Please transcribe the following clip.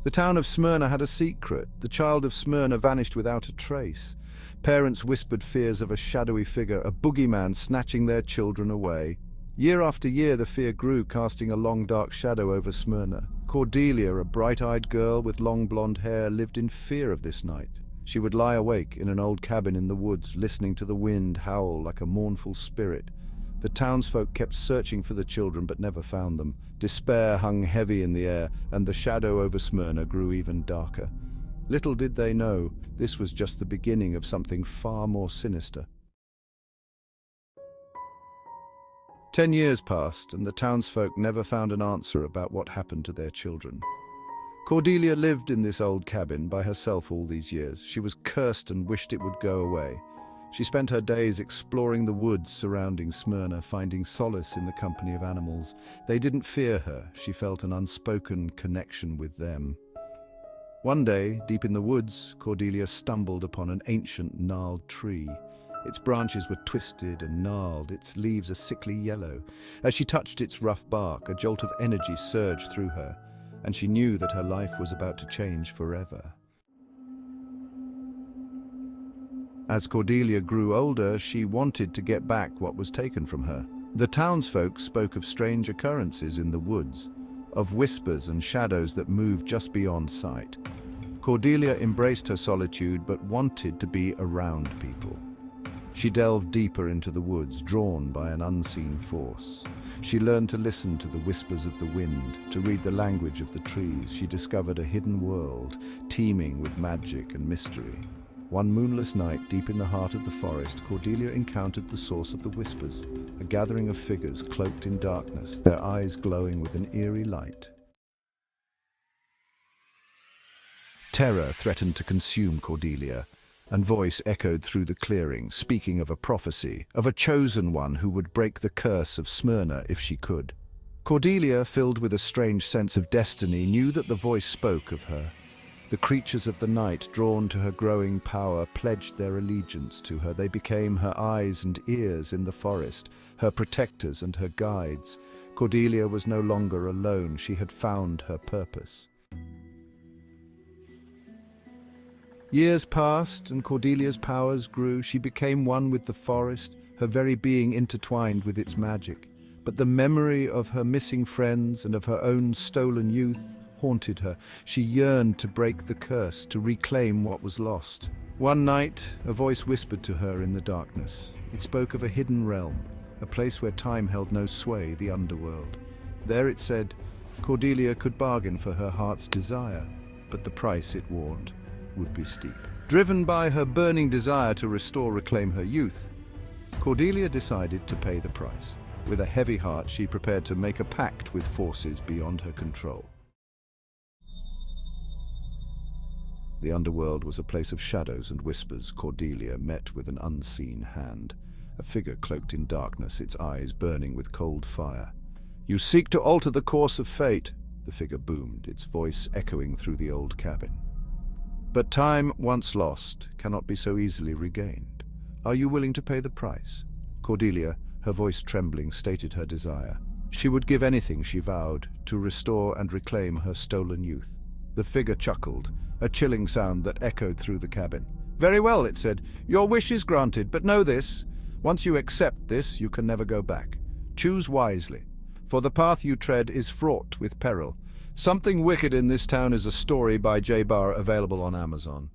The town of Smyrna had a secret. The child of Smyrna vanished without a trace. Parents whispered fears of a shadowy figure, a boogeyman snatching their children away. Year after year the fear grew, casting a long dark shadow over Smyrna. Cordelia, a bright-eyed girl with long blonde hair, lived in fear of this night. She would lie awake in an old cabin in the woods, listening to the wind howl like a mournful spirit. The townsfolk kept searching for the children but never found them. Despair hung heavy in the air, and the shadow over Smyrna grew even darker. Little did they know, this was just the beginning of something far more sinister. 10 years passed, and the townsfolk never found an answer about what happened to their children. Cordelia lived in this old cabin by herself all these years. She was cursed and wished it would go away. She spent her days exploring the woods surrounding Smyrna, finding solace in the company of animals. They didn't fear her. She felt an unspoken connection with them. One day, deep in the woods, Cordelia stumbled upon an ancient, gnarled tree. Its branches were twisted and gnarled, its leaves a sickly yellow. As she touched its rough bark, a jolt of energy surged through her, and she knew that her life was about to change forever. As Cordelia grew older, she wanted to get back what was taken from her. The townsfolk spoke of strange occurrences in the woods, of whispers and shadows that moved just beyond sight. Cordelia embraced her solitude but wanted to be around people. She delved deeper into the woods, drawn by an unseen force. She learned to listen to the whispers of the wind, to read the language of the trees. She discovered a hidden world, teeming with magic and mystery. One moonless night, deep in the heart of the forest, Cordelia encountered the source of the whispers, a gathering of figures cloaked in darkness, their eyes glowing with an eerie light. Terror threatened to consume Cordelia. And voice echoed through the clearing, speaking of a prophecy, of a chosen one who would break the curse of Smyrna if she could. Cordelia, filled with a strange sense of destiny, knew that the voice spoke of her. The creatures of the night, drawn to her growing power, pledged their allegiance to her. They became her eyes and ears in the forest, her protectors and her guides. Cordelia was no longer alone. She had found her purpose. Years passed, and Cordelia's powers grew. She became one with the forest, her very being intertwined with its magic. But the memory of her missing friends and of her own stolen youth haunted her. She yearned to break the curse, to reclaim what was lost. One night, a voice whispered to her in the darkness. It spoke of a hidden realm, a place where time held no sway, the underworld. There it said, Cordelia could bargain for her heart's desire, but the price, it warned, would be steep. Driven by her burning desire to reclaim her youth, Cordelia decided to pay the price. With a heavy heart, she prepared to make a pact with forces beyond her control. The underworld was a place of shadows and whispers. Cordelia met with an unseen hand, a figure cloaked in darkness, its eyes burning with cold fire. "You seek to alter the course of fate," the figure boomed, its voice echoing through the old cabin. "But time once lost cannot be so easily regained. Are you willing to pay the price?" Cordelia, her voice trembling, stated her desire. She would give anything, she vowed, to restore and reclaim her stolen youth. The figure chuckled, a chilling sound that echoed through the cabin. "Very well," it said. "Your wish is granted, but know this. Once you accept this, you can never go back. Choose wisely, for the path you tread is fraught with peril. Something Wicked in This Town is a story by J. Barr, available on Amazon.